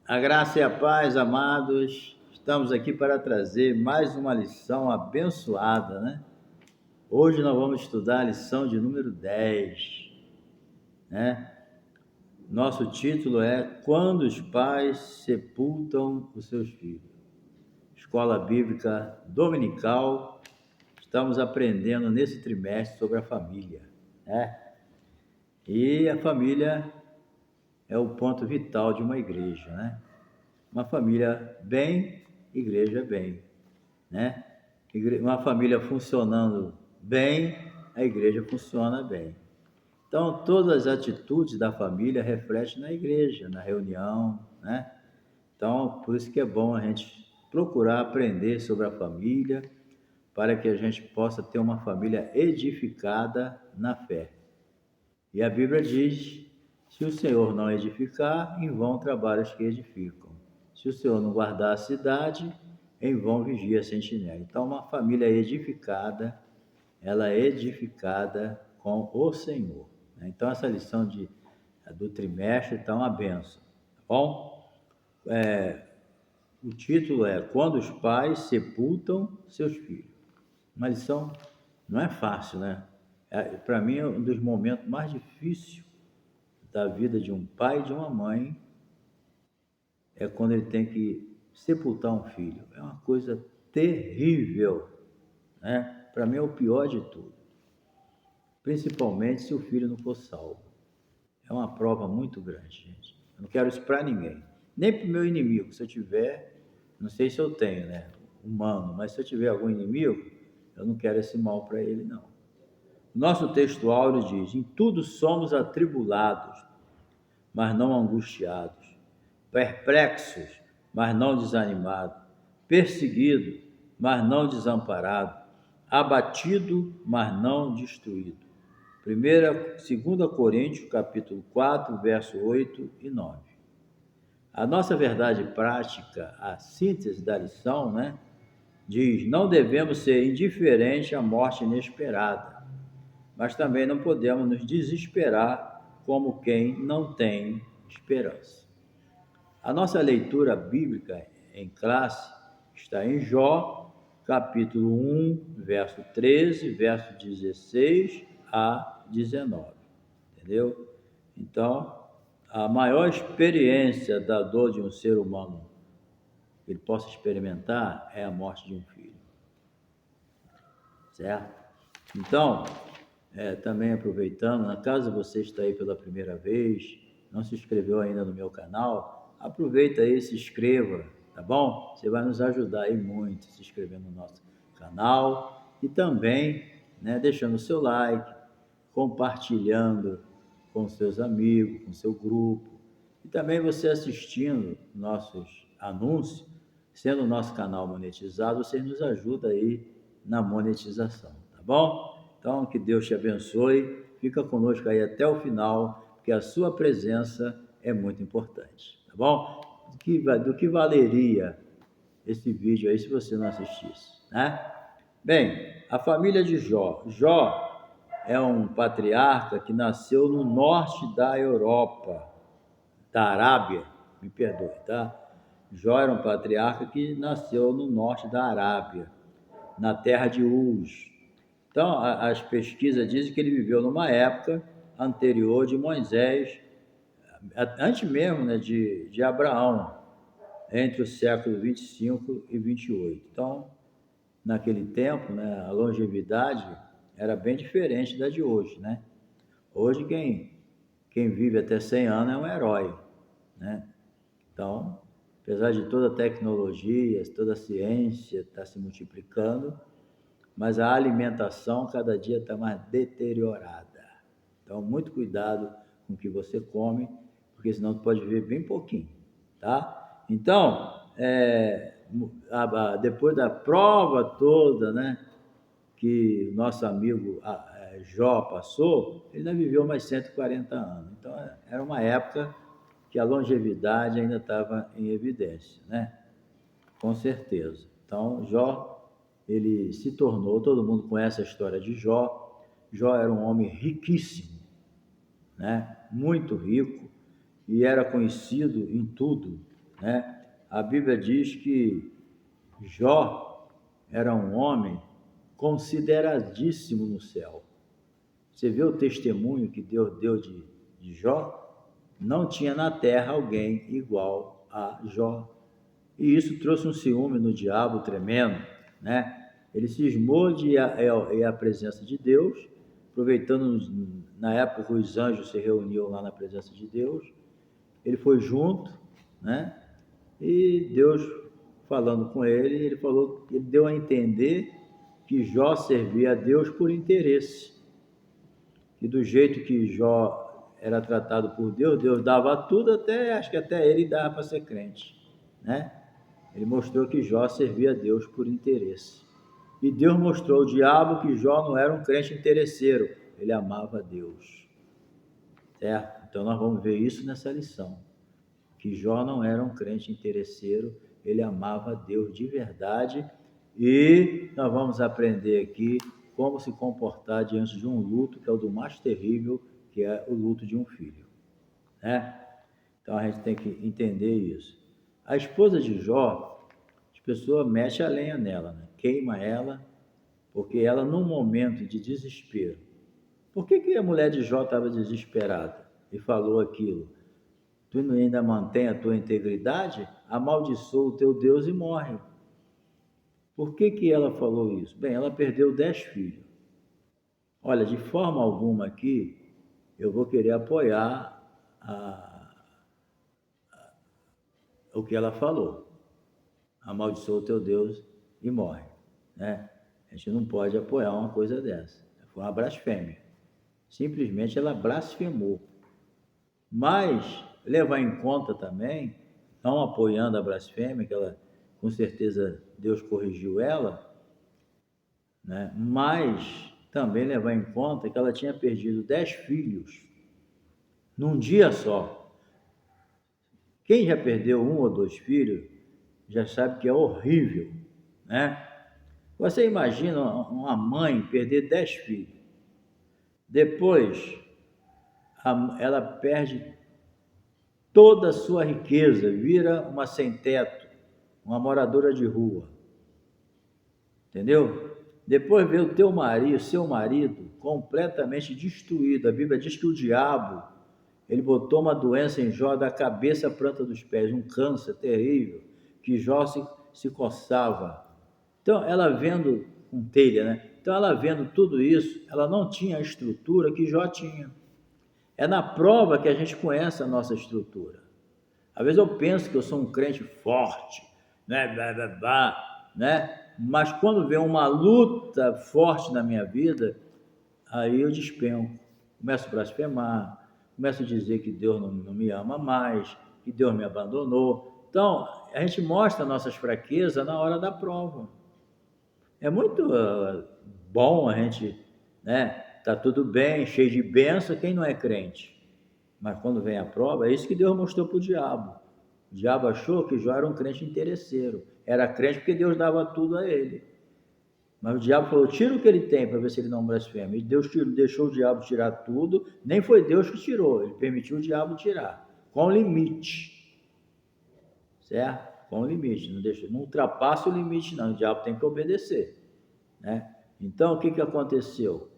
A graça e a paz, amados, estamos aqui para trazer mais uma lição abençoada, né? Hoje nós vamos estudar a lição de número 10, né? Nosso título é Quando os Pais Sepultam os Seus Filhos. Escola Bíblica Dominical, estamos aprendendo nesse trimestre sobre a família, né? E a família é o ponto vital de uma igreja, né? Uma família bem, igreja bem, né? Uma família funcionando bem, a igreja funciona bem. Então, todas as atitudes da família refletem na igreja, na reunião, né? Então, por isso que é bom a gente procurar aprender sobre a família, para que a gente possa ter uma família edificada na fé. E a Bíblia diz: se o Senhor não edificar, em vão trabalham os que edificam. Se o Senhor não guardar a cidade, em vão vigia a sentinela. Então, uma família edificada, ela é edificada com o Senhor. Então, essa lição do trimestre está uma benção, tá bom? O título é Quando os Pais Sepultam Seus Filhos. Uma lição não é fácil, né? Para mim, é um dos momentos mais difíceis da vida de um pai e de uma mãe é quando ele tem que sepultar um filho. É uma coisa terrível, né? Para mim é o pior de tudo, principalmente se o filho não for salvo. É uma prova muito grande, gente. Eu não quero isso para ninguém, nem para o meu inimigo. Se eu tiver, não sei se eu tenho, né? Humano, mas se eu tiver algum inimigo, eu não quero esse mal para ele, não. Nosso texto áureo diz: em tudo somos atribulados, mas não angustiados, perplexos, mas não desanimados, perseguido, mas não desamparado, abatido, mas não destruído. 2 Coríntios, capítulo 4, verso 8 e 9. A nossa verdade prática, a síntese da lição, né, diz: não devemos ser indiferentes à morte inesperada, mas também não podemos nos desesperar como quem não tem esperança. A nossa leitura bíblica em classe está em Jó, capítulo 1, verso 13, verso 16 a 19, entendeu? Então, a maior experiência da dor de um ser humano que ele possa experimentar é a morte de um filho, certo? Então, também aproveitando, na caso você está aí pela primeira vez, não se inscreveu ainda no meu canal, aproveita aí, se inscreva, tá bom? Você vai nos ajudar aí muito se inscrevendo no nosso canal e também, né, deixando o seu like, compartilhando com seus amigos, com seu grupo, e também você assistindo nossos anúncios, sendo o nosso canal monetizado, você nos ajuda aí na monetização, tá bom? Então, que Deus te abençoe, fica conosco aí até o final, porque a sua presença é muito importante, tá bom? Do que valeria esse vídeo aí se você não assistisse, né? Bem, a família de Jó. Jó é um patriarca que nasceu no norte da Europa, da Arábia, me perdoe, tá? Jó era um patriarca que nasceu no norte da Arábia, na terra de Uz. Então, as pesquisas dizem que ele viveu numa época anterior de Moisés, antes mesmo, né, de Abraão, entre o século 25 e 28. Então, naquele tempo, né, a longevidade era bem diferente da de hoje, né? Hoje, quem vive até 100 anos é um herói, né? Então, apesar de toda a tecnologia, toda a ciência estar se multiplicando, mas a alimentação cada dia está mais deteriorada. Então, muito cuidado com o que você come, porque senão tu pode viver bem pouquinho, tá? Então, depois da prova toda, né, que o nosso amigo Jó passou, ele ainda viveu mais 140 anos. Então, era uma época que a longevidade ainda estava em evidência, né? Com certeza. Então, Jó, ele se tornou, todo mundo conhece a história de Jó. Jó era um homem riquíssimo, né? Muito rico, e era conhecido em tudo né? A Bíblia diz que Jó era um homem consideradíssimo no céu. Você vê o testemunho que Deus deu de Jó? Não tinha na terra alguém igual a Jó. E isso trouxe um ciúme no diabo tremendo, né? Ele cismou de ir à presença de Deus, aproveitando na época que os anjos se reuniam lá na presença de Deus. Ele foi junto, né? E Deus falando com ele, ele deu a entender que Jó servia a Deus por interesse. E do jeito que Jó era tratado por Deus, Deus dava tudo, acho que até ele dava para ser crente, né? Ele mostrou que Jó servia a Deus por interesse. E Deus mostrou ao diabo que Jó não era um crente interesseiro, ele amava a Deus. Certo? Então nós vamos ver isso nessa lição, que Jó não era um crente interesseiro, ele amava a Deus de verdade. E nós vamos aprender aqui como se comportar diante de um luto, que é o do mais terrível, que é o luto de um filho, né? Então a gente tem que entender isso. A esposa de Jó, as pessoas mexem a lenha nela, né? Queima ela, porque ela, num momento de desespero, por que a mulher de Jó estava desesperada e falou aquilo? Tu ainda mantém a tua integridade? Amaldiçoa o teu Deus e morre. Por que ela falou isso? Bem, ela perdeu 10 filhos. Olha, de forma alguma aqui, eu vou querer apoiar o que ela falou. Amaldiçoa o teu Deus e morre, né? A gente não pode apoiar uma coisa dessa. Foi uma blasfêmia. Simplesmente ela blasfemou. Mas levar em conta também, não apoiando a blasfêmia, que ela, com certeza, Deus corrigiu ela, né? Mas também levar em conta que ela tinha perdido 10 filhos num dia só. Quem já perdeu 1 ou 2 filhos já sabe que é horrível, né? Você imagina uma mãe perder 10 filhos. Depois, ela perde toda a sua riqueza, vira uma sem-teto, uma moradora de rua. Entendeu? Depois vê o teu marido, seu marido, completamente destruído. A Bíblia diz que o diabo, ele botou uma doença em Jó da cabeça à planta dos pés, um câncer terrível, que Jó se coçava. Então, ela vendo com telha, né? Então, ela vendo tudo isso, ela não tinha a estrutura que Jó tinha. É na prova que a gente conhece a nossa estrutura. Às vezes eu penso que eu sou um crente forte, né? Né? Mas quando vem uma luta forte na minha vida, aí eu despenco. Começo a blasfemar, começo a dizer que Deus não me ama mais, que Deus me abandonou. Então, a gente mostra nossas fraquezas na hora da prova. É muito bom a gente, né? Tá tudo bem, cheio de bênção, quem não é crente. Mas quando vem a prova, é isso que Deus mostrou para o diabo. O diabo achou que Jó era um crente interesseiro. Era crente porque Deus dava tudo a ele. Mas o diabo falou, tira o que ele tem para ver se ele não blasfema. E Deus deixou o diabo tirar tudo. Nem foi Deus que tirou, ele permitiu o diabo tirar. Com limite. Certo? Com limite. Não ultrapassa o limite não, o diabo tem que obedecer. Né? Então, o que aconteceu?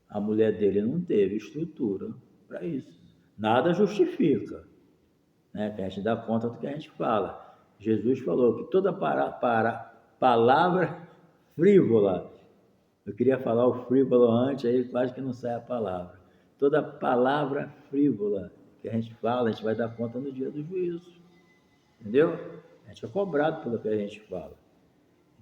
A mulher dele não teve estrutura para isso. Nada justifica, né? Que a gente dá conta do que a gente fala. Jesus falou que toda palavra frívola, eu queria falar o frívolo antes, aí quase que não sai a palavra. Toda palavra frívola que a gente fala, a gente vai dar conta no dia do juízo. Entendeu? A gente é cobrado pelo que a gente fala.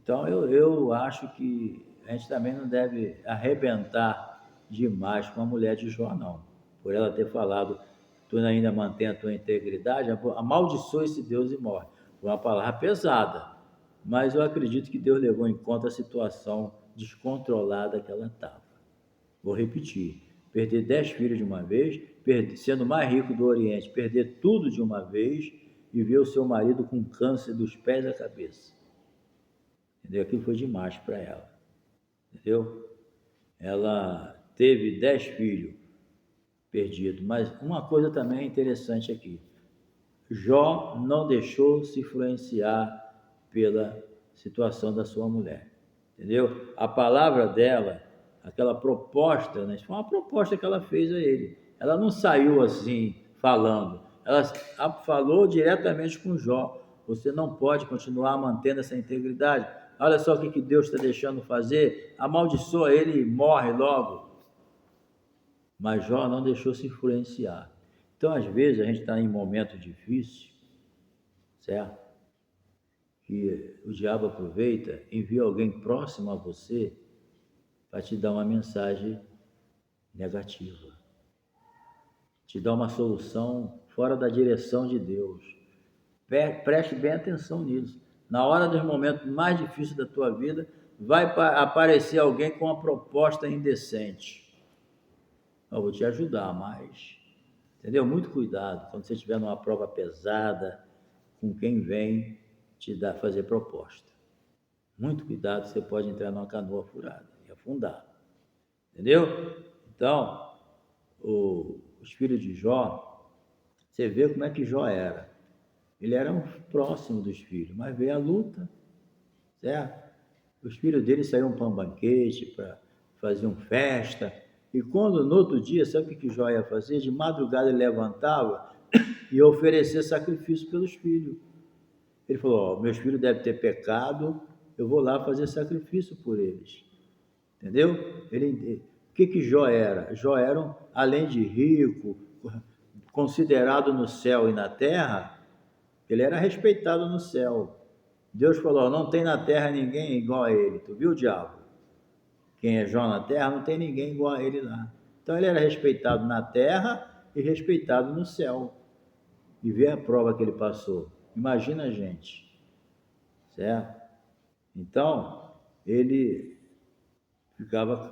Então, eu acho que a gente também não deve arrebentar demais com a mulher de Jó, não. Por ela ter falado, tu ainda mantém a tua integridade, amaldiçoa esse Deus e morre. Foi uma palavra pesada, mas eu acredito que Deus levou em conta a situação descontrolada que ela estava. Vou repetir, perder 10 filhos de uma vez, sendo mais rico do Oriente, perder tudo de uma vez e ver o seu marido com câncer dos pés à cabeça. Entendeu? Aquilo foi demais para ela. Entendeu? Ela teve 10 filhos perdidos. Mas uma coisa também é interessante aqui. Jó não deixou se influenciar pela situação da sua mulher, entendeu? A palavra dela, aquela proposta, né? Foi uma proposta que ela fez a ele. Ela não saiu assim falando, ela falou diretamente com Jó. Você não pode continuar mantendo essa integridade. Olha só o que Deus está deixando fazer. Amaldiçoa ele e morre logo. Mas Jó não deixou se influenciar. Então, às vezes, a gente está em momento difícil, certo? Que o diabo aproveita, envia alguém próximo a você para te dar uma mensagem negativa, te dar uma solução fora da direção de Deus. Preste bem atenção nisso. Na hora dos momentos mais difíceis da tua vida, vai aparecer alguém com uma proposta indecente. Eu vou te ajudar, mas, entendeu? Muito cuidado quando você estiver numa prova pesada, com quem vem fazer proposta. Muito cuidado, você pode entrar numa canoa furada e afundar. Entendeu? Então, os filhos de Jó, você vê como é que Jó era. Ele era um próximo dos filhos, mas veio a luta, certo? Os filhos dele saíam para um banquete, para faziam festa. E quando no outro dia, sabe o que Jó ia fazer? De madrugada ele levantava e oferecer sacrifício pelos filhos. Ele falou, meus filhos devem ter pecado, eu vou lá fazer sacrifício por eles. Entendeu? O que Jó era? Jó era, além de rico, considerado no céu e na terra, ele era respeitado no céu. Deus falou, não tem na terra ninguém igual a ele. Tu viu, diabo? Quem é Jó na terra, não tem ninguém igual a ele lá. Então ele era respeitado na terra e respeitado no céu. E vê a prova que ele passou. Imagina a gente, certo? Então, ele ficava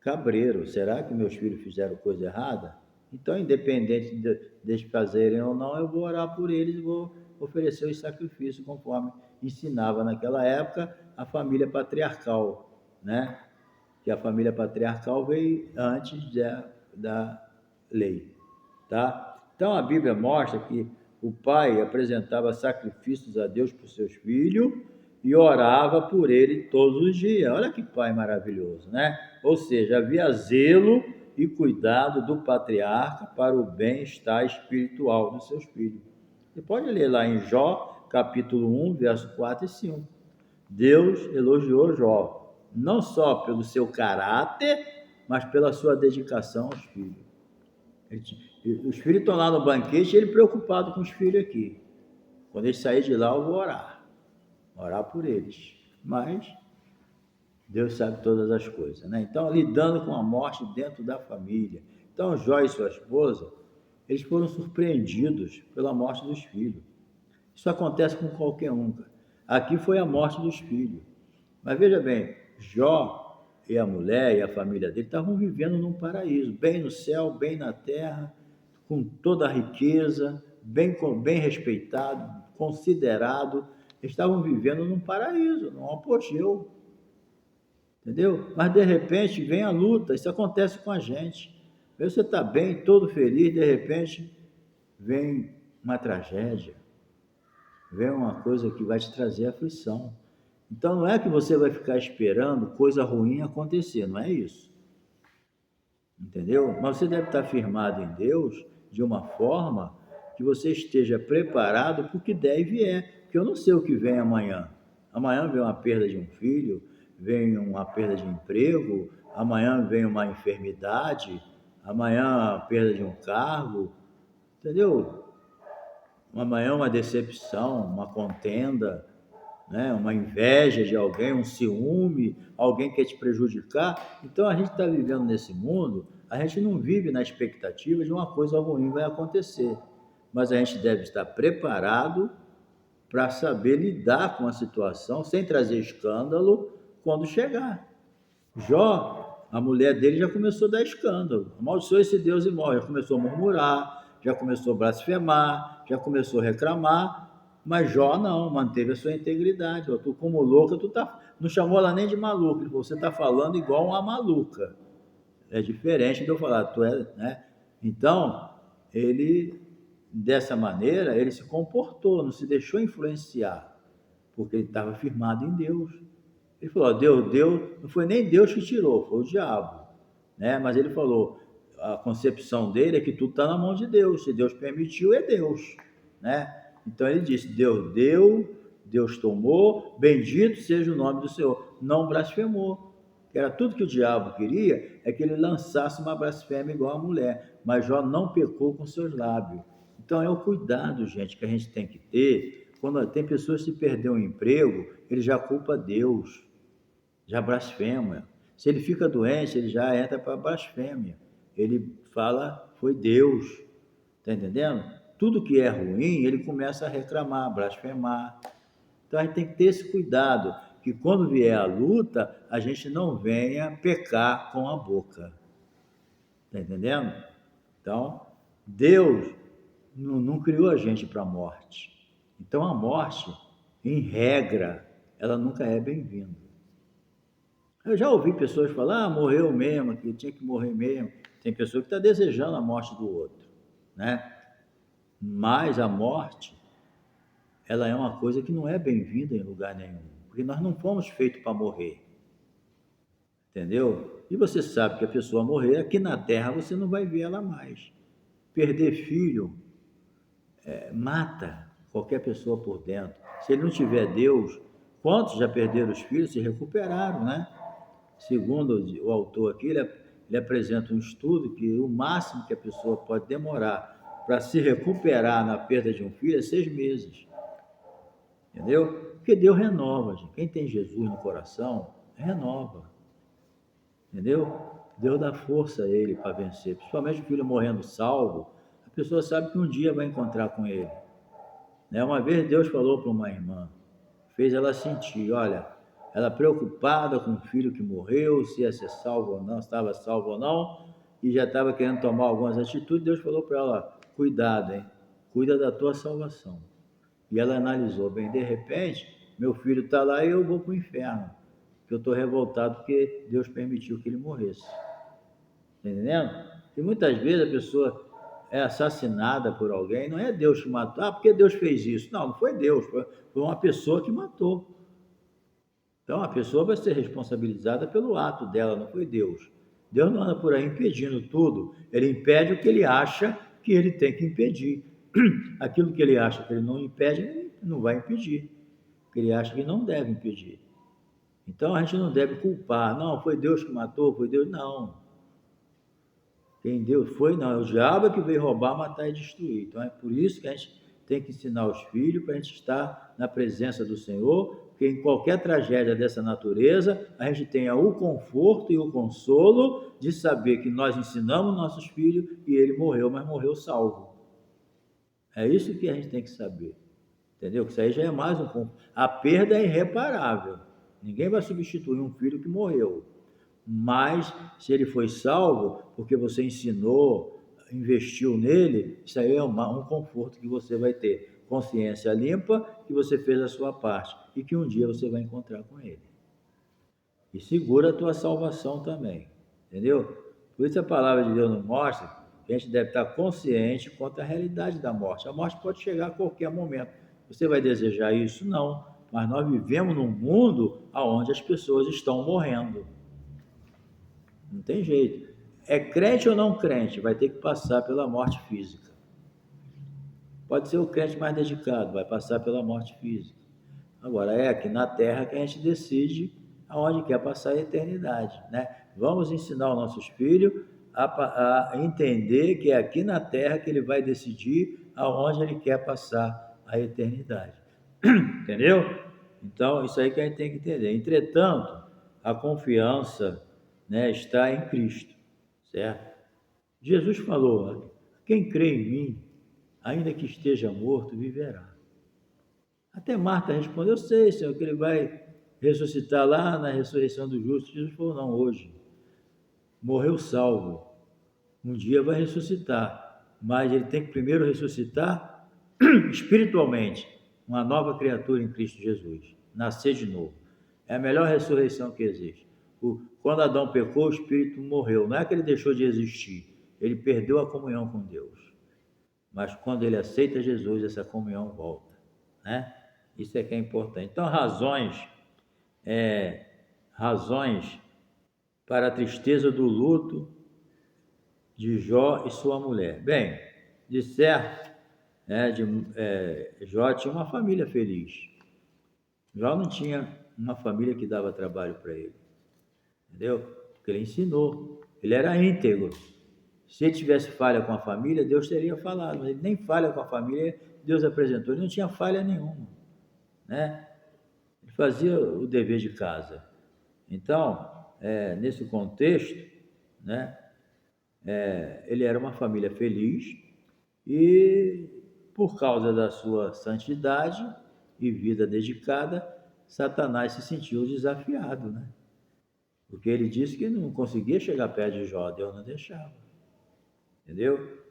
cabreiro. Será que meus filhos fizeram coisa errada? Então, independente de fazerem ou não, eu vou orar por eles e vou oferecer os sacrifícios conforme ensinava naquela época a família patriarcal, né? Que a família patriarcal veio antes da lei, tá? Então, a Bíblia mostra que o pai apresentava sacrifícios a Deus por seus filhos e orava por ele todos os dias. Olha que pai maravilhoso, né? Ou seja, havia zelo e cuidado do patriarca para o bem-estar espiritual dos seus filhos. Você pode ler lá em Jó, capítulo 1, verso 4 e 5. Deus elogiou Jó, não só pelo seu caráter, mas pela sua dedicação aos filhos. Os filhos estão lá no banquete, ele preocupado com os filhos aqui. Quando eles saírem de lá, eu vou orar por eles. Mas Deus sabe todas as coisas, né? Então, lidando com a morte dentro da família. Então, Jó e sua esposa, eles foram surpreendidos pela morte dos filhos. Isso acontece com qualquer um. Aqui foi a morte dos filhos. Mas veja bem, Jó e a mulher e a família dele estavam vivendo num paraíso, bem no céu, bem na terra, com toda a riqueza, bem respeitado, considerado. Estavam vivendo num paraíso, num apogeu. Entendeu? Mas de repente vem a luta, isso acontece com a gente. Você está bem, todo feliz, de repente vem uma tragédia, vem uma coisa que vai te trazer aflição. Então não é que você vai ficar esperando coisa ruim acontecer, não é isso. Entendeu? Mas você deve estar firmado em Deus de uma forma que você esteja preparado para o que der e vier. Porque eu não sei o que vem amanhã. Amanhã vem uma perda de um filho, vem uma perda de emprego, amanhã vem uma enfermidade, amanhã a perda de um cargo, entendeu? Amanhã uma decepção, uma contenda, né? Uma inveja de alguém, um ciúme, alguém quer te prejudicar. Então a gente está vivendo nesse mundo, a gente não vive na expectativa de uma coisa ruim vai acontecer, mas a gente deve estar preparado para saber lidar com a situação sem trazer escândalo quando chegar. Jó, a mulher dele já começou a dar escândalo, amaldiçoou esse Deus e morre, já começou a murmurar, já começou a blasfemar, já começou a reclamar. Mas Jó não, manteve a sua integridade. Tu como louca, não chamou ela nem de maluca. Ele falou, você está falando igual uma maluca. É diferente de eu falar, tu é, né? Então, ele dessa maneira, ele se comportou, não se deixou influenciar, porque ele estava firmado em Deus. Ele falou, Deus deu, não foi nem Deus que tirou, foi o diabo, né? Mas ele falou, a concepção dele é que tudo está na mão de Deus, se Deus permitiu, é Deus, né? Então ele disse, Deus deu, Deus tomou, bendito seja o nome do Senhor, não blasfemou. Era tudo que o diabo queria, é que ele lançasse uma blasfêmia igual a mulher, mas Jó não pecou com seus lábios. Então é o cuidado, gente, que a gente tem que ter. Quando tem pessoas que perderam o emprego, ele já culpa Deus, já blasfema. Se ele fica doente, ele já entra para blasfêmia. Ele fala, foi Deus. Está entendendo? Tudo que é ruim, ele começa a reclamar, blasfemar. Então a gente tem que ter esse cuidado, que quando vier a luta, a gente não venha pecar com a boca. Está entendendo? Então, Deus não criou a gente para a morte. Então a morte, em regra, ela nunca é bem-vinda. Eu já ouvi pessoas falar, morreu mesmo, que tinha que morrer mesmo. Tem pessoa que está desejando a morte do outro, né? Mas a morte, ela é uma coisa que não é bem-vinda em lugar nenhum, porque nós não fomos feitos para morrer, entendeu? E você sabe que a pessoa morrer, aqui na Terra você não vai ver ela mais. Perder filho mata qualquer pessoa por dentro. Se ele não tiver Deus, quantos já perderam os filhos se recuperaram, né? Segundo o autor aqui, ele apresenta um estudo que o máximo que a pessoa pode demorar para se recuperar na perda de um filho é 6 meses. Entendeu? Porque Deus renova, gente. Quem tem Jesus no coração, renova. Entendeu? Deus dá força a ele para vencer. Principalmente o filho morrendo salvo, a pessoa sabe que um dia vai encontrar com ele. Né? Uma vez Deus falou para uma irmã, fez ela sentir, olha, ela preocupada com o filho que morreu, se ia ser salvo ou não, estava salvo ou não, e já estava querendo tomar algumas atitudes, Deus falou para ela, cuidado, hein? Cuida da tua salvação. E ela analisou, bem, de repente, meu filho está lá e eu vou para o inferno, porque eu estou revoltado porque Deus permitiu que ele morresse. Está entendendo? E muitas vezes a pessoa é assassinada por alguém, não é Deus que matou, porque Deus fez isso. Não, não foi Deus, foi uma pessoa que matou. Então a pessoa vai ser responsabilizada pelo ato dela, não foi Deus. Deus não anda por aí impedindo tudo, ele impede o que ele acha que ele tem que impedir. Aquilo que ele acha que ele não impede, ele não vai impedir, porque ele acha que não deve impedir. Então a gente não deve culpar, não, foi Deus que matou, foi Deus, não. Quem Deus foi, não, é o diabo que veio roubar, matar e destruir. Então é por isso que a gente tem que ensinar os filhos para a gente estar na presença do Senhor, porque em qualquer tragédia dessa natureza, a gente tenha o conforto e o consolo de saber que nós ensinamos nossos filhos e ele morreu, mas morreu salvo. É isso que a gente tem que saber, entendeu? Que isso aí já é mais um conforto. A perda é irreparável. Ninguém vai substituir um filho que morreu. Mas se ele foi salvo, porque você ensinou, investiu nele, isso aí é um conforto que você vai ter. Consciência limpa, que você fez a sua parte e que um dia você vai encontrar com ele. E segura a tua salvação também, entendeu? Por isso a palavra de Deus nos mostra que a gente deve estar consciente quanto à realidade da morte. A morte pode chegar a qualquer momento. Você vai desejar isso? Não. Mas nós vivemos num mundo onde as pessoas estão morrendo. Não tem jeito. É crente ou não crente, vai ter que passar pela morte física. Pode ser o crente mais dedicado, vai passar pela morte física. Agora, é aqui na Terra que a gente decide aonde quer passar a eternidade, né? Vamos ensinar os nossos filhos a entender que é aqui na Terra que ele vai decidir aonde ele quer passar a eternidade. Entendeu? Então, isso aí que a gente tem que entender. Entretanto, a confiança, né, está em Cristo, certo? Jesus falou, quem crê em mim, ainda que esteja morto, viverá. Até Marta respondeu, eu sei, Senhor, que ele vai ressuscitar lá na ressurreição dos justos. Jesus falou, não, hoje. Morreu salvo. Um dia vai ressuscitar, mas ele tem que primeiro ressuscitar espiritualmente, uma nova criatura em Cristo Jesus, nascer de novo. É a melhor ressurreição que existe. Quando Adão pecou, o espírito morreu. Não é que ele deixou de existir, ele perdeu a comunhão com Deus. mas quando ele aceita Jesus, essa comunhão volta, né? Isso é que é importante. Então, razões para a tristeza do luto de Jó e sua mulher. Bem, de certo, Jó tinha uma família feliz. Jó não tinha uma família que dava trabalho para ele, entendeu? Porque ele ensinou, ele era íntegro. Se ele tivesse falha com a família, Deus teria falado, mas ele nem falha com a família, Deus apresentou, ele não tinha falha nenhuma, né? Ele fazia o dever de casa. Então, nesse contexto, né, ele era uma família feliz e, por causa da sua santidade e vida dedicada, Satanás se sentiu desafiado, né? Porque ele disse que não conseguia chegar perto de Jó, Deus não deixava. Entendeu?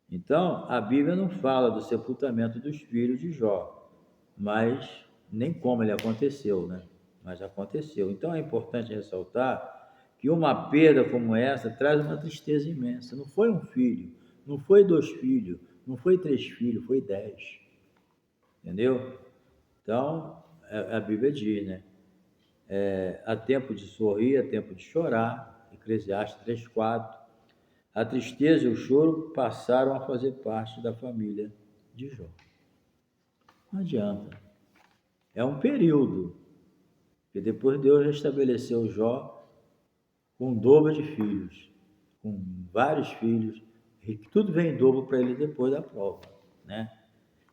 Então, a Bíblia não fala do sepultamento dos filhos de Jó, mas nem como ele aconteceu, né? Mas aconteceu. Então, é importante ressaltar que uma perda como essa traz uma tristeza imensa. Não foi um filho, não foi 2 filhos, não foi 3 filhos, foi 10. Entendeu? Então, a Bíblia diz, né? Há tempo de sorrir, há tempo de chorar. Eclesiastes 3:4. A tristeza e o choro passaram a fazer parte da família de Jó. Não adianta. É um período. E depois Deus restabeleceu Jó com um dobro de filhos, com vários filhos, e tudo vem em dobro para ele depois da prova, né?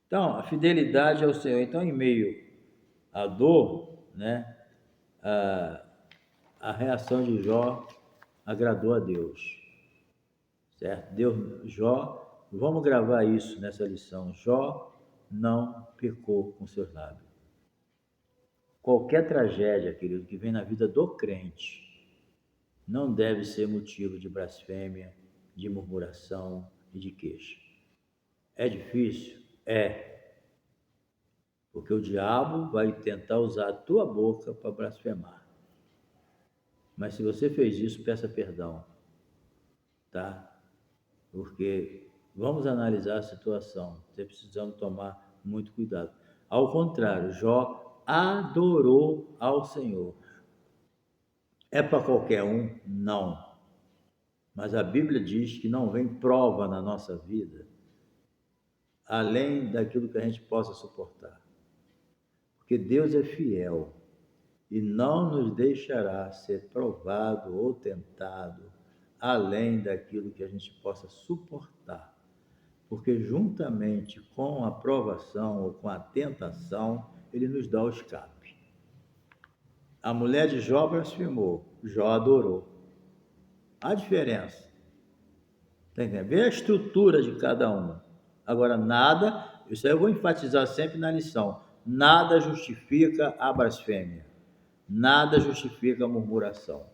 Então, a fidelidade ao Senhor. Então, em meio à dor, né, a reação de Jó agradou a Deus, certo? Jó, vamos gravar isso nessa lição. Jó não pecou com seus lábios. Qualquer tragédia, querido, que vem na vida do crente, não deve ser motivo de blasfêmia, de murmuração e de queixa. É difícil? É. Porque o diabo vai tentar usar a tua boca para blasfemar. Mas se você fez isso, peça perdão, tá? Porque vamos analisar a situação. Você precisando tomar muito cuidado. Ao contrário, Jó adorou ao Senhor. É para qualquer um? Não. Mas a Bíblia diz que não vem prova na nossa vida além daquilo que a gente possa suportar. Porque Deus é fiel e não nos deixará ser provado ou tentado além daquilo que a gente possa suportar. Porque juntamente com a provação ou com a tentação, ele nos dá o escape. A mulher de Jó blasfemou, Jó adorou. A diferença. Tá entendendo? Vê a estrutura de cada um. Agora, nada, isso aí eu vou enfatizar sempre na lição, nada justifica a blasfêmia. Nada justifica a murmuração.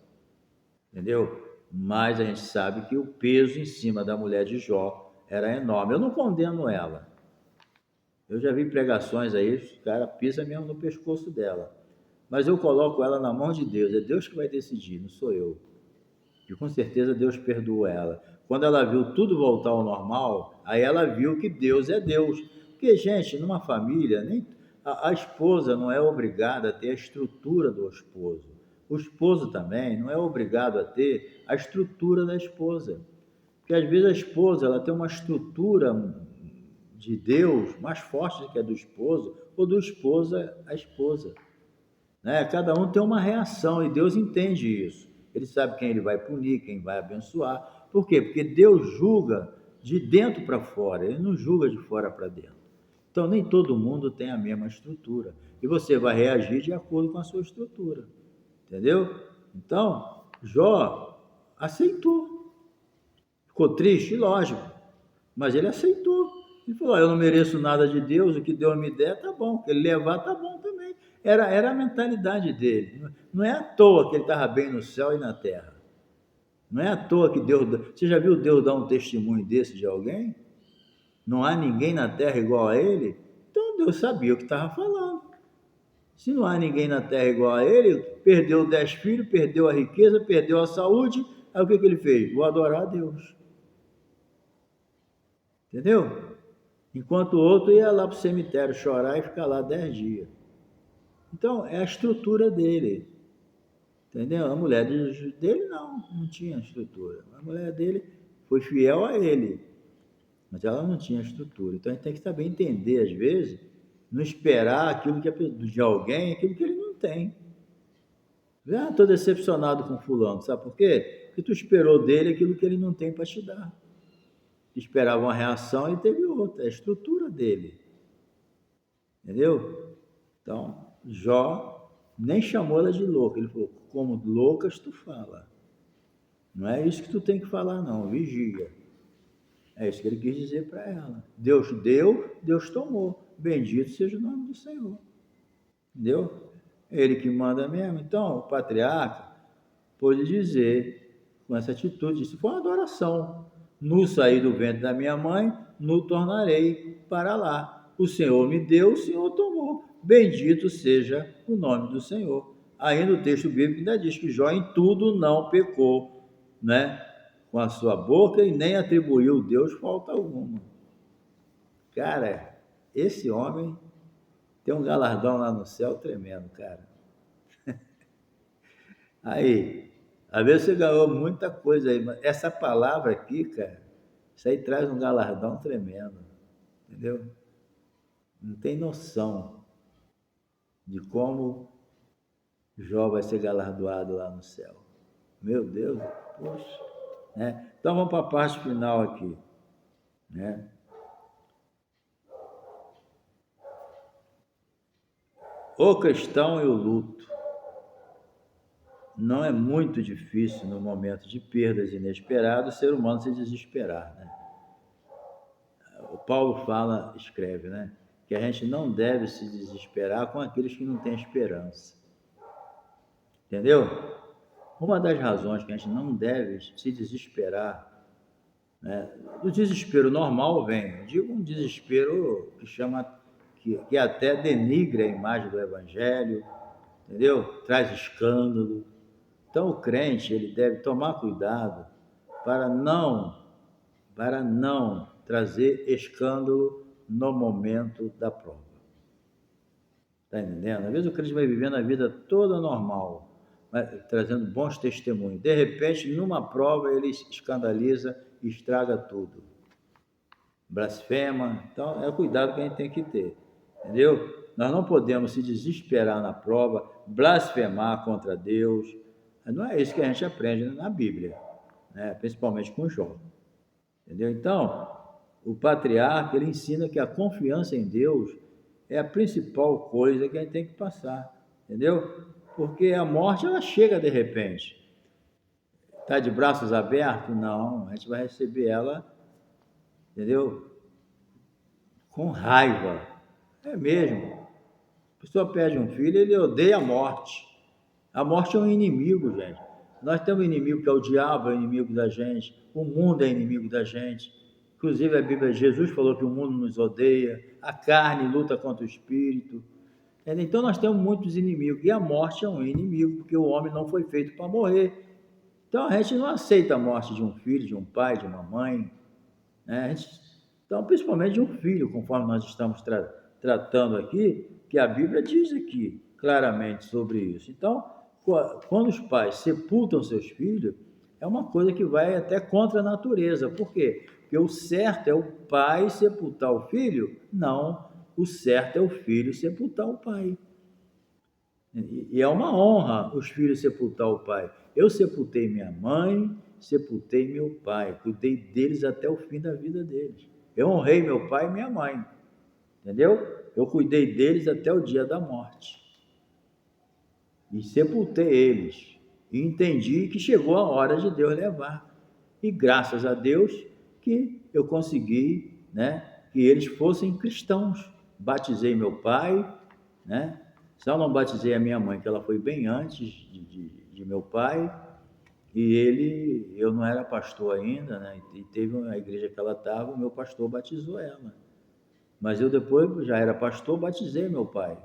Entendeu? Mas a gente sabe que o peso em cima da mulher de Jó era enorme. Eu não condeno ela. Eu já vi pregações aí, o cara pisa mesmo no pescoço dela. Mas eu coloco ela na mão de Deus. É Deus que vai decidir, não sou eu. E com certeza Deus perdoou ela. Quando ela viu tudo voltar ao normal, aí ela viu que Deus é Deus. Porque, gente, numa família, nem a esposa não é obrigada a ter a estrutura do esposo. O esposo também não é obrigado a ter a estrutura da esposa. Porque às vezes a esposa ela tem uma estrutura de Deus mais forte do que a do esposo, ou do esposo a esposa. Né? Cada um tem uma reação e Deus entende isso. Ele sabe quem ele vai punir, quem vai abençoar. Por quê? Porque Deus julga de dentro para fora, ele não julga de fora para dentro. Então, nem todo mundo tem a mesma estrutura. E você vai reagir de acordo com a sua estrutura. Entendeu? Então, Jó aceitou. Ficou triste? Lógico. Mas ele aceitou. Ele falou, eu não mereço nada de Deus, o que Deus me der, tá bom. O que ele levar, tá bom também. Era a mentalidade dele. Não é à toa que ele estava bem no céu e na terra. Não é à toa que Deus... Você já viu Deus dar um testemunho desse de alguém? Não há ninguém na terra igual a ele? Então Deus sabia o que estava falando. Se não há ninguém na terra igual a ele, perdeu 10 filhos, perdeu a riqueza, perdeu a saúde, aí o que ele fez? Vou adorar a Deus. Entendeu? enquanto o outro ia lá para o cemitério chorar e ficar lá 10 dias. Então, é a estrutura dele, entendeu? A mulher dele não tinha estrutura. A mulher dele foi fiel a ele, mas ela não tinha estrutura. Então, a gente tem que saber entender, às vezes, não esperar aquilo que de alguém, aquilo que ele não tem. Ah, estou decepcionado com fulano, sabe por quê? Porque tu esperou dele aquilo que ele não tem para te dar. Tu esperava uma reação e teve outra, é a estrutura dele. Entendeu? Então, Jó nem chamou ela de louca, ele falou, como loucas tu fala. Não é isso que tu tem que falar não, vigia. É isso que ele quis dizer para ela. Deus deu, Deus tomou. Bendito seja o nome do Senhor. Entendeu? É ele que manda mesmo. Então, o patriarca pôde dizer, com essa atitude, isso foi uma adoração. Nu saí do ventre da minha mãe, nu tornarei para lá. O Senhor me deu, o Senhor tomou. Bendito seja o nome do Senhor. Ainda o texto bíblico ainda diz que Jó em tudo não pecou, né? Com a sua boca e nem atribuiu a Deus falta alguma. Cara, esse homem tem um galardão lá no céu tremendo, cara. Aí, às vezes você ganhou muita coisa aí, mas essa palavra aqui, cara, isso aí traz um galardão tremendo, entendeu? Não tem noção de como Jó vai ser galardoado lá no céu. Meu Deus, poxa, né? Então vamos para a parte final aqui, né? O cristão e o luto. Não é muito difícil no momento de perdas inesperadas o ser humano se desesperar, né? O Paulo fala, escreve, né? Que a gente não deve se desesperar com aqueles que não têm esperança. Entendeu? Uma das razões que a gente não deve se desesperar, né? Do desespero normal vem, eu digo um desespero que chama, que até denigra a imagem do Evangelho, entendeu? Traz escândalo. Então o crente ele deve tomar cuidado para não trazer escândalo no momento da prova. Está entendendo? Às vezes o crente vai vivendo a vida toda normal, trazendo bons testemunhos. De repente, numa prova, ele escandaliza e estraga tudo. Blasfema. Então, é o cuidado que a gente tem que ter. Entendeu? Nós não podemos se desesperar na prova, blasfemar contra Deus. Não é isso que a gente aprende na Bíblia, né? Principalmente com Jó. Entendeu? Então, o patriarca, ele ensina que a confiança em Deus é a principal coisa que a gente tem que passar, entendeu? Porque a morte, ela chega de repente. Está de braços abertos? Não, a gente vai receber ela, entendeu? Com raiva. É mesmo. A pessoa perde um filho, ele odeia a morte. A morte é um inimigo, gente. Nós temos um inimigo que é o diabo, é o inimigo da gente. O mundo é inimigo da gente. Inclusive a Bíblia, Jesus falou que o mundo nos odeia, a carne luta contra o espírito. Então nós temos muitos inimigos, e a morte é um inimigo, porque o homem não foi feito para morrer. Então a gente não aceita a morte de um filho, de um pai, de uma mãe, né? Então, principalmente de um filho, conforme nós estamos tratando aqui, que a Bíblia diz aqui claramente sobre isso. Então, quando os pais sepultam seus filhos, é uma coisa que vai até contra a natureza. Por quê? Porque o certo é o pai sepultar o filho? Não, o certo é o filho sepultar o pai. E é uma honra os filhos sepultar o pai. Eu sepultei minha mãe, sepultei meu pai, cuidei deles até o fim da vida deles. Eu honrei meu pai e minha mãe, entendeu? Eu cuidei deles até o dia da morte. E sepultei eles. E entendi que chegou a hora de Deus levar. E graças a Deus que eu consegui, né, que eles fossem cristãos. Batizei meu pai, né? Só não batizei a minha mãe, que ela foi bem antes de meu pai, e eu não era pastor ainda, né? E teve uma igreja que ela estava, o meu pastor batizou ela. Mas eu depois já era pastor, batizei meu pai,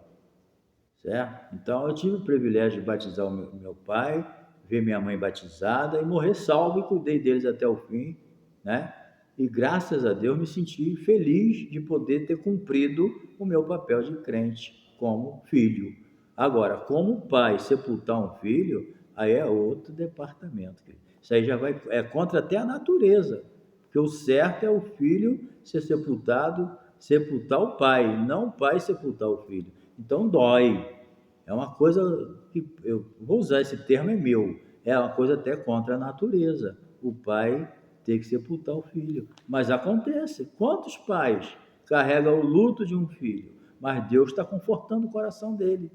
certo? Então eu tive o privilégio de batizar o meu pai, ver minha mãe batizada e morrer salvo, e cuidei deles até o fim, né? E graças a Deus me senti feliz de poder ter cumprido o meu papel de crente como filho. Agora, como pai sepultar um filho, aí é outro departamento. Isso aí já é contra até a natureza. Porque o certo é o filho ser sepultado, sepultar o pai, não o pai sepultar o filho. Então dói. É uma coisa que, eu vou usar esse termo, é meu, é uma coisa até contra a natureza. O pai ter que sepultar o filho. Mas acontece. Quantos pais carregam o luto de um filho, mas Deus está confortando o coração dele?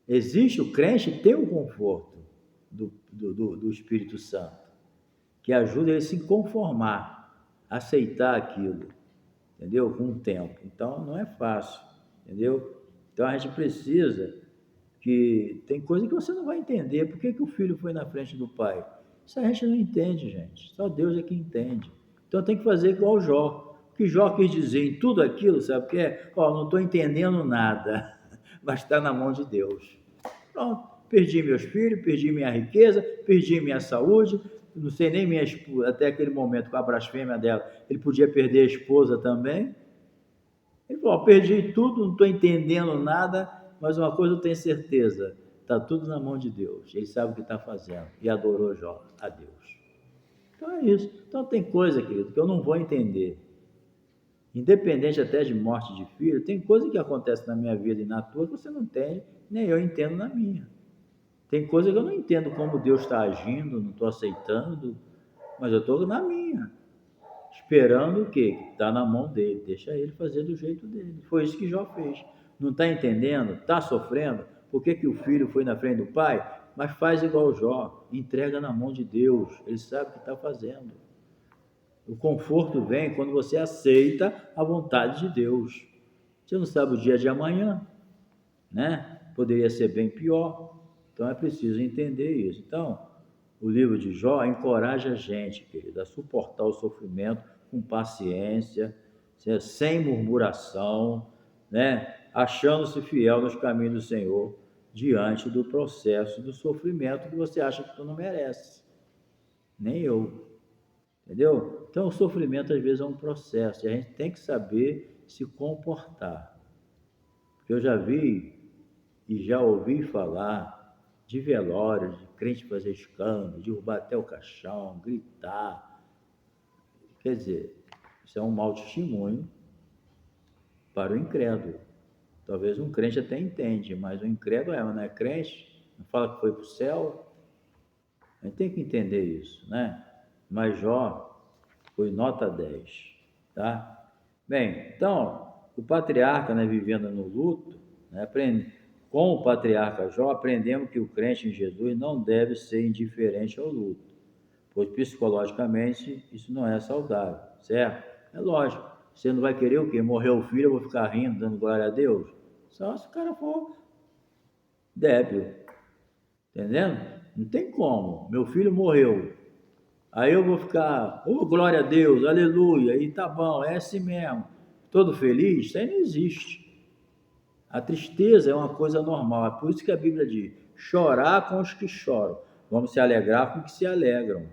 Existe o crente tem o conforto do Espírito Santo, que ajuda ele a se conformar, aceitar aquilo, entendeu? Com o tempo. Então, não é fácil, entendeu? Então, a gente precisa que... Tem coisa que você não vai entender. Por que o filho foi na frente do pai? Isso a gente não entende, gente. Só Deus é que entende. Então, tem que fazer igual Jó. O que Jó quis dizer em tudo aquilo, sabe o que é? Ó, não estou entendendo nada, mas está na mão de Deus. Pronto, perdi meus filhos, perdi minha riqueza, perdi minha saúde, não sei nem minha esposa, até aquele momento com a blasfêmia dela, ele podia perder a esposa também. Ele falou, perdi tudo, não estou entendendo nada, mas uma coisa eu tenho certeza, está tudo na mão de Deus, ele sabe o que está fazendo, e adorou Jó, a Deus. Então é isso. Então tem coisa, querido, que eu não vou entender. Independente até de morte de filho, tem coisa que acontece na minha vida e na tua que você não entende, nem eu entendo na minha. Tem coisa que eu não entendo como Deus está agindo, não estou aceitando, mas eu estou na minha, esperando o quê? Que está na mão dele, deixa ele fazer do jeito dele. Foi isso que Jó fez. Não está entendendo? Está sofrendo? Por que o filho foi na frente do pai? Mas faz igual Jó, entrega na mão de Deus, ele sabe o que está fazendo. O conforto vem quando você aceita a vontade de Deus. Você não sabe o dia de amanhã, né? Poderia ser bem pior. Então é preciso entender isso. Então, o livro de Jó encoraja a gente, querido, a suportar o sofrimento com paciência, sem murmuração, né? Achando-se fiel nos caminhos do Senhor, diante do processo do sofrimento que você acha que tu não merece. Nem eu. Entendeu? Então, o sofrimento, às vezes, é um processo, e a gente tem que saber se comportar. Porque eu já vi e já ouvi falar de velórios, de crente fazer escândalo, derrubar até o caixão, gritar. Quer dizer, isso é um mau testemunho para o incrédulo. Talvez um crente até entende, mas o incrédulo não é crente, não fala que foi para o céu. A gente tem que entender isso, né? Mas Jó foi nota 10, tá? Bem, então, o patriarca, né, vivendo no luto, né, com o patriarca Jó, aprendemos que o crente em Jesus não deve ser indiferente ao luto, pois psicologicamente isso não é saudável, certo? É lógico, você não vai querer o quê? Morreu o filho, eu vou ficar rindo, dando glória a Deus? Só se o cara for débil, entendendo? Não tem como, meu filho morreu, aí eu vou ficar, oh, glória a Deus, aleluia, e tá bom, é assim mesmo, todo feliz? Isso aí não existe. A tristeza é uma coisa normal, é por isso que a Bíblia diz, chorar com os que choram, vamos se alegrar com os que se alegram.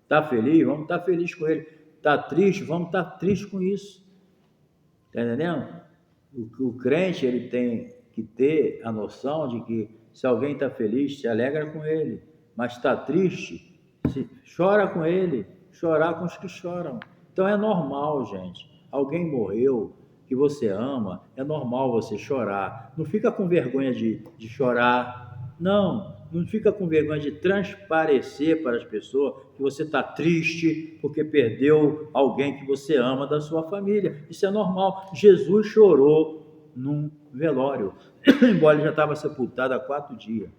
Está feliz? Vamos estar felizes com ele. Está triste? Vamos estar tristes com isso. Está entendendo? O crente, ele tem que ter a noção de que se alguém está feliz, se alegra com ele, mas está triste, chora com ele, chorar com os que choram. Então é normal, gente. Alguém morreu que você ama, é normal você chorar. Não fica com vergonha de chorar. Não fica com vergonha de transparecer para as pessoas que você está triste porque perdeu alguém que você ama da sua família. Isso é normal. Jesus chorou num velório, embora ele já estava sepultado há 4 dias.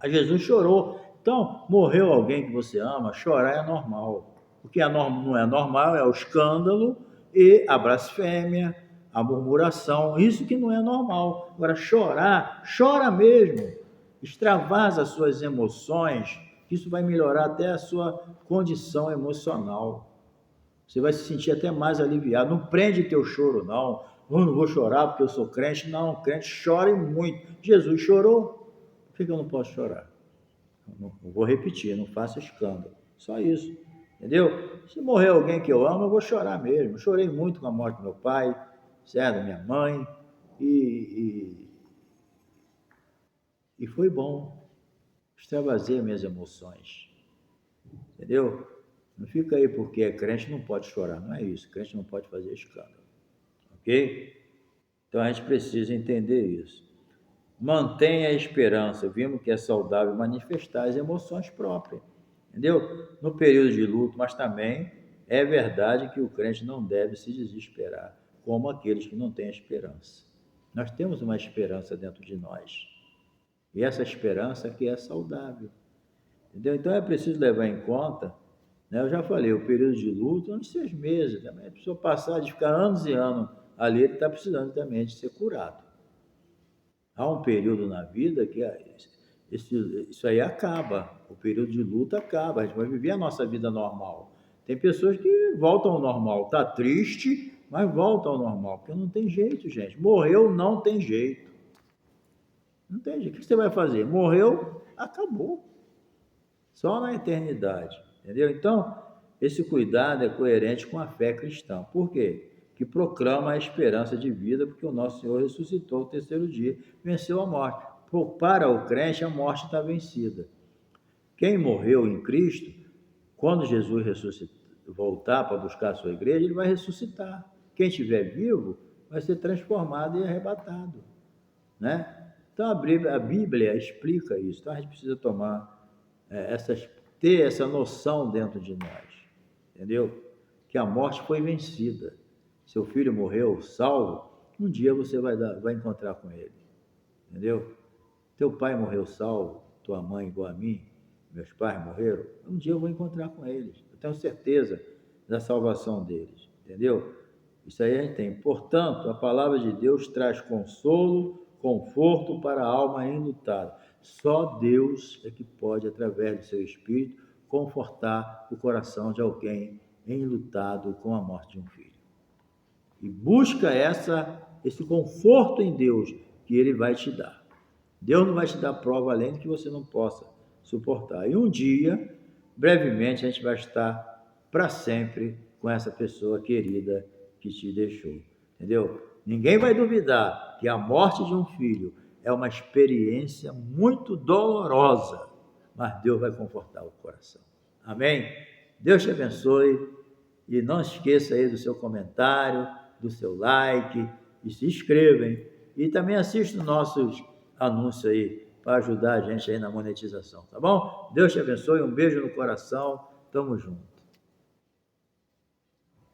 Jesus chorou. Então, morreu alguém que você ama, chorar é normal. O que não é normal é o escândalo e a blasfêmia, a murmuração. Isso que não é normal. Agora, chorar, chora mesmo. Extravasa as suas emoções, isso vai melhorar até a sua condição emocional. Você vai se sentir até mais aliviado. Não prende teu choro, não. Eu não vou chorar porque eu sou crente. Não, crente chora muito. Jesus chorou. Por que eu não posso chorar? Eu vou repetir, não faça escândalo. Só isso. entendeu? Se morrer alguém que eu amo, eu vou chorar mesmo. Eu chorei muito com a morte do meu pai, certo? Da minha mãe, e foi bom. Extravasei minhas emoções, entendeu? Não fica aí porque crente não pode chorar, não é isso. Crente não pode fazer escândalo, ok? Então a gente precisa entender isso. Mantenha a esperança. Vimos que é saudável manifestar as emoções próprias, entendeu? No período de luto, mas também é verdade que o crente não deve se desesperar, como aqueles que não têm esperança. Nós temos uma esperança dentro de nós, e essa esperança que é saudável, entendeu? Então é preciso levar em conta, né? Eu já falei, o período de luto, uns 6 meses, também a pessoa passar de ficar anos e anos ali, ele está precisando também de ser curado. Há um período na vida que isso aí acaba, o período de luta acaba, a gente vai viver a nossa vida normal. Tem pessoas que voltam ao normal, tá triste, mas voltam ao normal, porque não tem jeito, gente. Morreu, não tem jeito. Não tem jeito. O que você vai fazer? Morreu, acabou. Só na eternidade, entendeu? Então, esse cuidado é coerente com a fé cristã. Por quê? Que proclama a esperança de vida, porque o nosso Senhor ressuscitou no terceiro dia, venceu a morte. Para o crente, a morte está vencida. Quem morreu em Cristo, quando Jesus voltar para buscar a sua igreja, ele vai ressuscitar. Quem estiver vivo vai ser transformado e arrebatado, né? Então a Bíblia explica isso. Então a gente precisa ter essa noção dentro de nós, entendeu? Que a morte foi vencida. Seu filho morreu salvo, um dia você vai encontrar com ele, entendeu? Teu pai morreu salvo, tua mãe igual a mim, meus pais morreram, um dia eu vou encontrar com eles. Eu tenho certeza da salvação deles, entendeu? Isso aí a gente tem. Portanto, a palavra de Deus traz consolo, conforto para a alma enlutada. Só Deus é que pode, através do seu Espírito, confortar o coração de alguém enlutado com a morte de um filho. E busca esse conforto em Deus que Ele vai te dar. Deus não vai te dar prova além de que você não possa suportar. E um dia, brevemente, a gente vai estar para sempre com essa pessoa querida que te deixou, entendeu? Ninguém vai duvidar que a morte de um filho é uma experiência muito dolorosa, mas Deus vai confortar o coração. Amém? Deus te abençoe e não esqueça aí do seu comentário, do seu like e se inscreva, hein? E também assista os nossos anúncios aí para ajudar a gente aí na monetização, tá bom? Deus te abençoe, um beijo no coração, tamo junto.